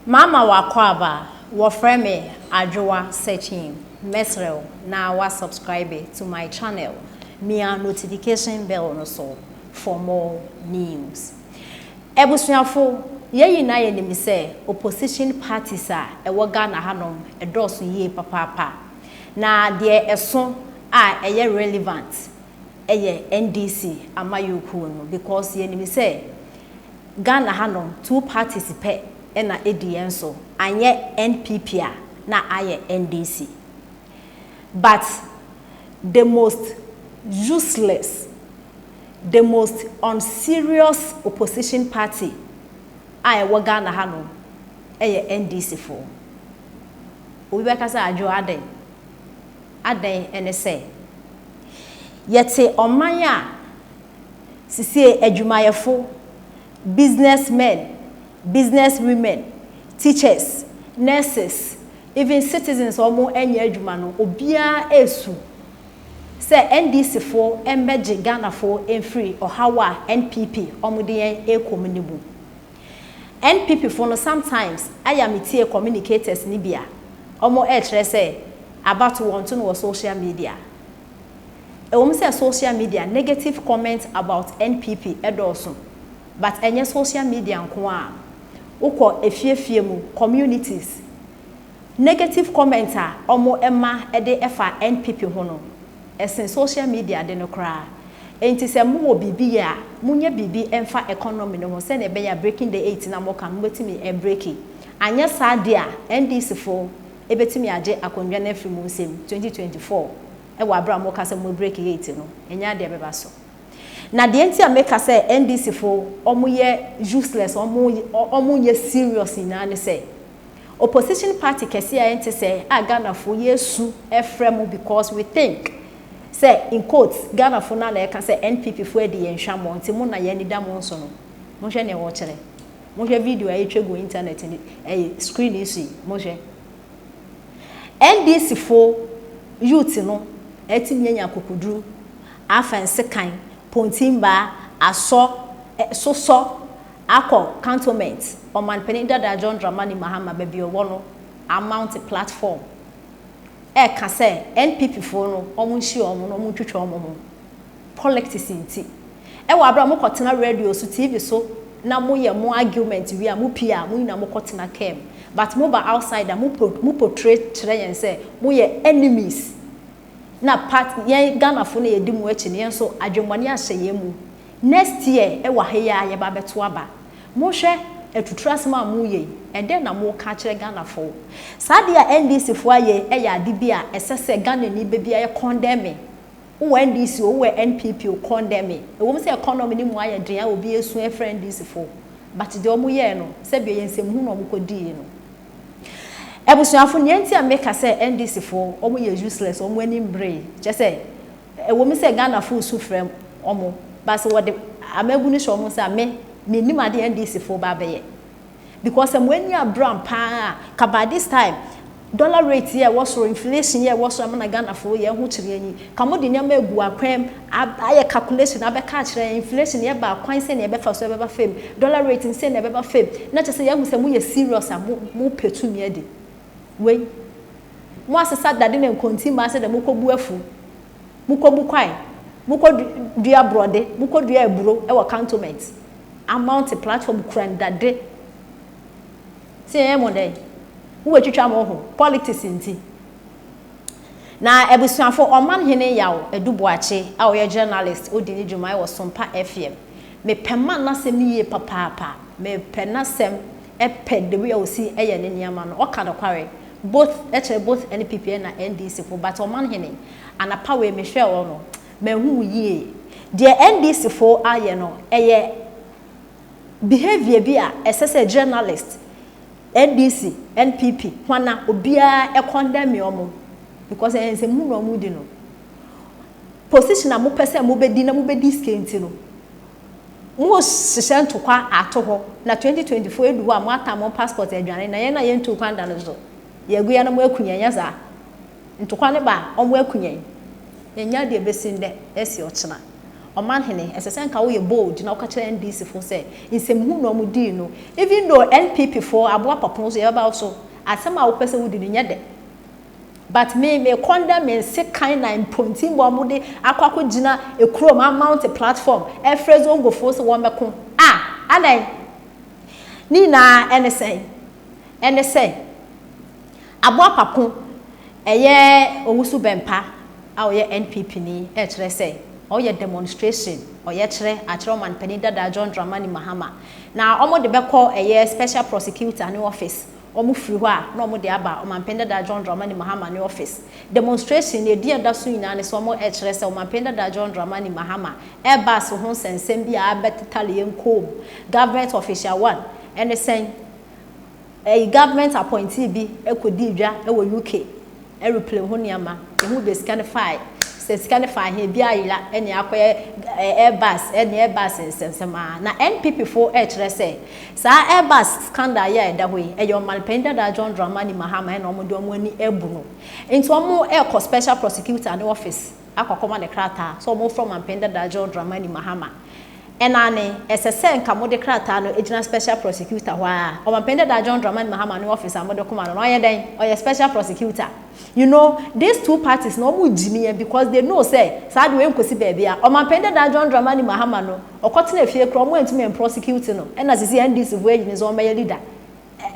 Mama wakwaba wofre me adwoa searching mesrel na wa subscribe to my channel mia notification bell no so for more news. Ebusuafo yeyi na ye nim se opposition parties a ewo Ghana hanom edoso ye papa na de eso a eye relevant eye NDC amayoku no because ye nim se Ghana hanom two parties pe na ADN so anye NPP na aye NDC. But the most useless, the most unserious opposition party aye Ghana hanom aye NDC for. Obi say adwo aden ene say yete omanya sisi adwumayefo businessmen, businesswomen, teachers, nurses, even citizens omo enye adwuma no obia esu say NDC for embeje Ghana for free or hawa NPP omo de ekomunibu. NPP for no sometimes ayametie communicators ni bia omo kire say about want to know social media. E say social media negative comments about NPP edoso. But enye social media nko a ukọ efiefie mu communities negative commenter omo ema ede efa NPP ho no esen social media de no kra enti se mo wo bibi a munye bibi emfa economy no ho se na be ya breaking the 8 na mo kan betimi e breaking anya sa de a NDC fo e betimi age akondwa na afri mu nsem 2024 e wa bra mo ka se mo break 8 no enya de beba so. Na the enti ameka say NDC for omo ye useless omo ye serious in an say opposition party kesi a enti say Ghana for yesu efrem because we think say in quotes Ghana for na e ka say NPP for the enhwamo nti mo na ye ni da mo nso no mo hwe ne wo kire mo hwe video a yetwe go internet ni screen isi mo hwe NDC for youth no etimi anya kokuduru afense kan Pontimba aso so akọ cantonment oman penida da John Dramani Mahama baby owo amount platform ka say NPP for no omo hyi omo no omo twetwe omo ho politics nti wa abra mo kotena radio so TV so na mo ye mo argument wi a mo pia mo na mo kotena kem but mo ba outside mo portray kire yen say mo ye enemies na part yen Ghana fo na yedi mu echi ne yen so adwemmone ahye mu next year e wa heya ye ba beto aba mo hwe etutrasem a mo ye ende na mo ka kire Ghana fo sadia NDC fo aye e ya ade bi a esese Ghana ni be bia ye condemn wo NDC wo NPP o condemn e wo say economy ni mu aye den a obi esu e friend NDC fo but de o mo ye no se bia yen sem hu no mo kodi no ebusuafo nienti ameka say NDC for omo ye useless omo ani mbre je say wo mi say Ghana for su frem omo ba se wo de amagu ni shomo say me nim ade NDC for ba be ye because am when you brown pa ka by this time dollar rate here was for inflation here was am na Ghana for ye hu kire anyi ka mo de nyama egu akwam aye calculation abeka kire inflation ye ba kwan se ne be fa so be ba fam dollar rate se ne be ba fam na che say ye hu say mo ye serious am mo petumi ade we mo asesa dade ne kontima ase de mokobu afu mokobu kwai mokodua brode mokodua eburo e wa cantonment amount platform kran dade se e mo dey wo twetwa mo ho politics nti na ebusuafo oman hene yawo edubuache a wo journalist odini dwuma e wo Sompa FM me pema na sem ye papa me pena sem e ped de we o si e ye ne niama no o ka do kware both NPP and NDC for but oman hene anapa we me hwe wo no mahu yie de NDC for aye no eye behavior bi a essence journalist NDC NPP hwana obia e condemn omo because ense mu no mu di no position a mo pese mo bedi na mo bedi skenti no mo sise ntokwa ato ho na 2024 edu a mo atamo passport adwane na ye na ye ntokwa ndano so yeguya na mo akunya nya za ntokwa ne ba omo akunya nya de besinde esi ochina oman hene esese nka wo ye bold na wo ka kire NDC fo say nsem hu no mu di no even though NPP for aboa papon so ye ba so asem a wo pese wo di no nyede but me condemn me se kind na imponting bo mo de akwako gina ekuro ma mount platform e phrase on go fo so wo meko adan ni na ene say aboa papon eye owusu bempa a oye NPP ni e kire say oye demonstration oye kire a kire man pani dada John Dramani Mahama na omo de beko eye special prosecutor ni office omo free ho a na omo de aba o man pani dada John Dramani Mahama ni office demonstration e dia da so nyina ne so omo e kire say o man pani dada John Dramani Mahama e ba so ho sensem bi a betitale enkom government official one and say a government appointee bi ekodi dwa e wo UK aeroplane ho niama e hu be scanify se scanify he bia yila ene akoye airbus nsema na NPP for kire say sa airbus scandal ya eda hoyi e yo malpenda da John Dramani Mahama na omo de omo ani ebu no enti omo e special prosecutor no office akokoma ne krata so omo from malpenda da John Dramani Mahama enane SSN kamode krata no ejina special prosecutor wa o malpenda da John Dramani Mahama no office amode koma no oye den oye special prosecutor. You know, these two parties no mu jini because they know say sad we nkosi baby a o man pende da John Dramani Mahama no okotena afie kro mo entime prosecute no and as see NDC we yin zo meye leader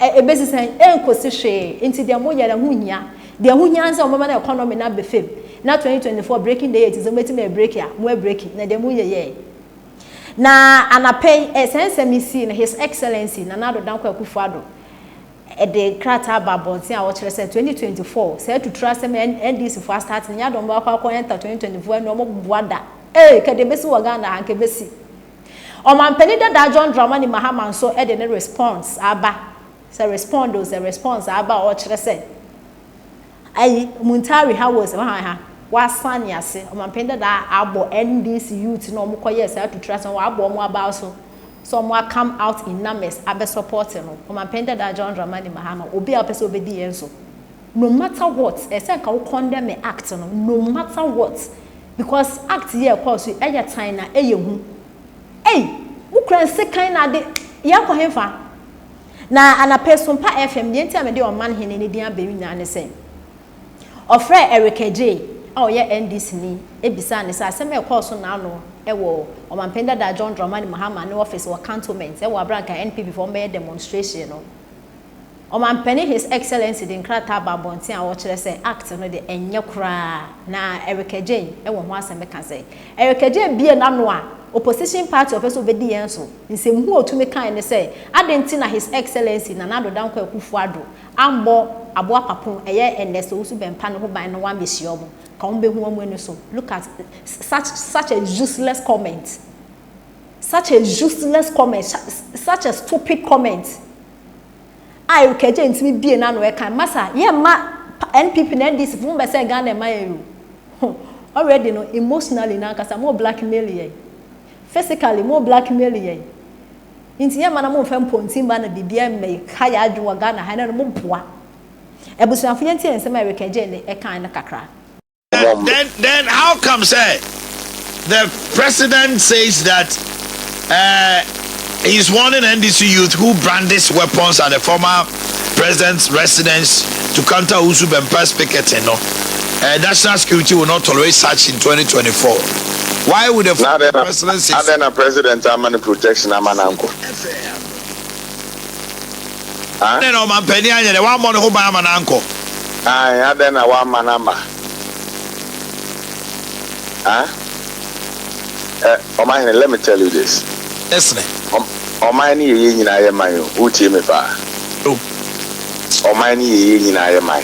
e besi sen enkosi hwe enti de mo yere hunya de hunya nse o mama na economy na be fam na 2024 breaking the 8 zo metime break ya mo break na de mo ye na anapay sense misi na his excellency na nado Donkor Akufo-Addo the krata babonti a wo kire say 2024 say to trust them NDC for start nya don ba kwa enter 2024 no mo buada kede besi wo Ghana hanke besi o man penida da John Dramani Mahama so e de ne response aba say response aba o kire say ai Muntari House wasan yase o man penida da abo NDC youth no mo koye say to trust wo abo mo aba so mo come out in numbers abe support no o man penda da John Dramani Mahama obi a pese obedi enso no matter what ese ka wo condemn me act no matter what because act here cause you eya time na eye hu wo kran se kan na de ya ko hefa na anapeso mpa FM de ntia me de o man hene ne dia be nyina ne se ofre Eric J ye NDC ni ebisa ne sa asem e cause na no ewo o man penda da John Dramani Mahama no office or cantonment ewo abranka NPP for me demonstration no o man penny his excellency the nkrata babonti a wo kire say act no de enye kra na Eric J ewo ho asem ka say Eric J bie na no a opposition party of person obedi yenso nsem hu otumi kan ne say adenti na his excellency na nado Donkor Akufo-Addo ambo aboa papon eye enese osu bempa no ho ban no wa mehia omo kan be hu omo enu so look at such a useless comment such a stupid comment I ukeje ntimi bie na no e kan masa ye ma NPP na NDC fu be say Ghana ma you already no emotionally na kasa more blackmail ye physically more blackmail ye inti ye mana mo fam pontin ba na bibia me kaya adwo Ghana ha na mo boa ebusuafo ye ntie nsema Eric J ne e kan na kakra. Then how come say the president says that he's warning NDC youth who brandish weapons at the former president's residence to counter Usu Bempa's picketing? National security will not tolerate such in 2024. Why would the president say so? A president amana protection amana uncle. Then o man penny anya the one money who buy amana uncle. Adena wa manama. Let me tell you this. Listen. Omani ye nyina ye man who tie me fa. Omani ye nyina ye man.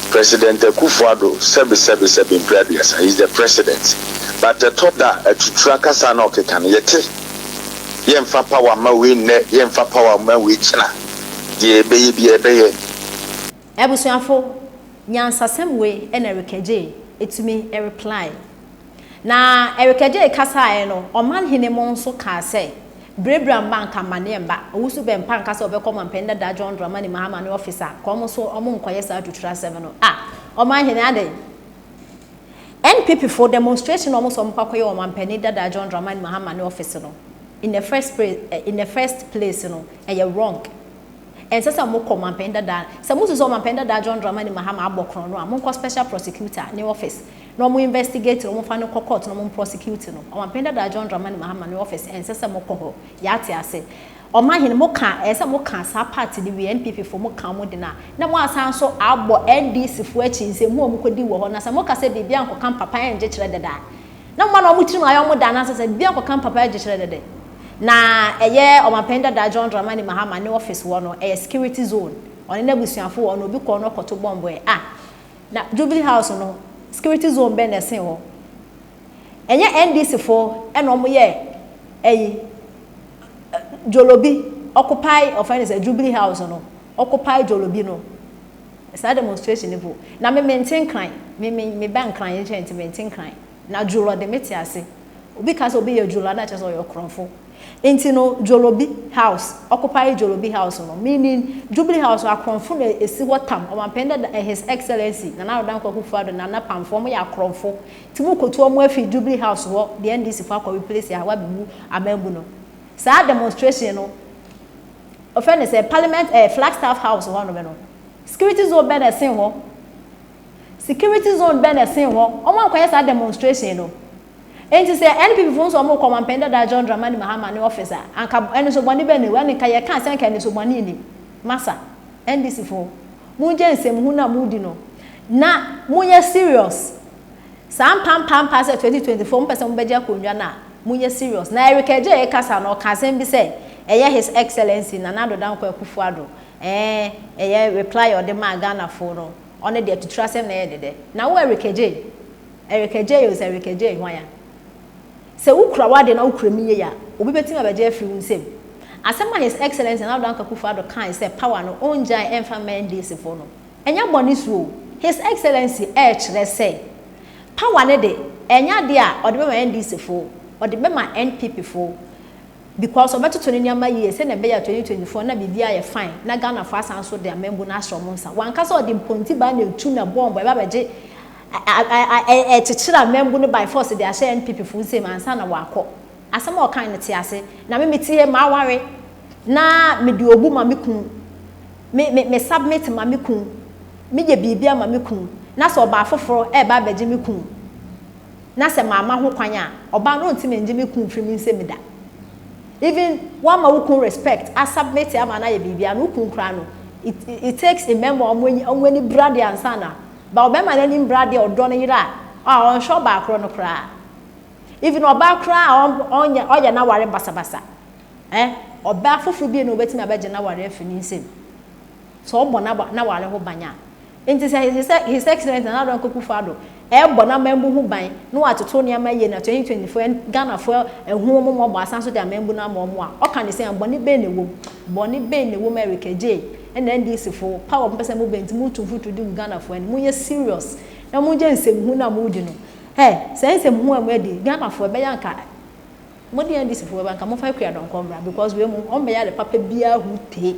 President Akufo-Addo sebi in previous. He's the president. But the top that to track us an okay can yet. Yen fa power ma we ne yen fa power ma we china. Die be. Ebusuafo nyansa sem we na Eric J etumi a reply. Na Eric J kasa no oman hene mo nso ka say Brebram bank amanemba owusu bempa nkasa obekọ mampenda da John Dramani Mahama no officer komo so omo nkoye sa tutura 7 no oman hene ade NPP for demonstration almost on Pakoyo or Mampeni that John Dramani Mahama no office no. In the first place, you know, and you're wrong. And so some more Mampenda that some most of Mampenda that John Dramani Mahama Abokron, no, among special prosecutor, new office. No more investigate, no more final court, no more prosecutor, no. Mampenda that John Dramani Mahama new office, and so some more coho. Yati I say. Or my hin moka, as a moka, sa party the NPP for moka modena. No more sound so abo NDC for cheese, and more mukodi war, as a moka said, be Bianco come papa and jetted that. No man or mutu my own danas said, Bianco come papa and jetted. Na a year or Mampenda that John Dramani Mahama new office one or a security zone, or in a busian for no book or no to bomb way. Ah, now Jubilee House or no security zone ben a same. And yet NDC for and no year a Jolobi occupy or find a Jubilee House or no occupy Jolobi no. It's a demonstration level. Now me maintain crime, me bank crime to maintain crime. Now Jula de Metiasi because obe your Jula not just your cronfo. Ain't no Jolobi House occupy Jolobi House no meaning Jubilee House are cronfo a see what time or Mampenda His Excellency na now Donkor who father na na pam form ya cronfo. Timuko to mo fi Jubilee House wo the NDC for ko replace ya wa bibu amembu no. Sa demonstration no offend say parliament Flagstaff House one no security zone ben a sin ho security zone ben a sin ho o man kwaya sa demonstration no enti say NPP fun so mo ko Mampenda da John Dramani Mahama ne officer anka eno so boni ben we ka ye kan sen ka eno so boni ni masa NDC fo mu je nsem hu na mu di no na mu ye serious sam pam pass 2024 person mo beje akonwa na munye serious na Eric Eje kasa no kasen bi say eye His Excellency Nana Donkor Akufuado eye reply or the man Ghana for no on the to trust him na de na wo Eric Eje is Eric Eje hwan se ukura wade na ukura miye ya obi betim abeje afiri unsem asema His Excellency Nana Donkor Akufuado kan say power no onjai emfa NDC for no enya boni so His Excellency kire say power ne de enya de a ode be NDC for or the member NPP for because of 20 years and be 2024 na bibia ye fine na Ghana for asan so their member na asromonsa wan kasa o de ponti ba na etu na bomb e ba beje chichira member no by force they share NPP for say ansa na wako asem o kan ne te ase na me tie ma ware na me di obu ma me kun me submit ma me kun me je bibia ma me kun na so ba foforo e ba beje me kun na se mama ho kwan a oba no ntime nje me kun firi mi nsem da even one ma wukun respect I submit am na ye bibia no kun kra no it takes a member onweni brade ansana ba obema na nim brade odo no yira on sho ba kro no kra even oba kra onya na ware basabasa oba foforo bi na obetimi abeje na ware afini nsem so obo na ware ho banya enti say His Excellency na Donkor Akufuado ebo na membu hu ban no atoto ne amaye na 2024 Ghana for ehu mo bo asan so da membu na mo a o kan say boni be ne wo Eric Eje and NDC for power person mo benti mu tu futu di Ghana for and mu ye serious na mu je nsem hu na mu di no say nsem hu am edi Ghana for be yanka mo di NDC for banka mo fa kura Donkor bra because we mo on be ya the papa bia hu te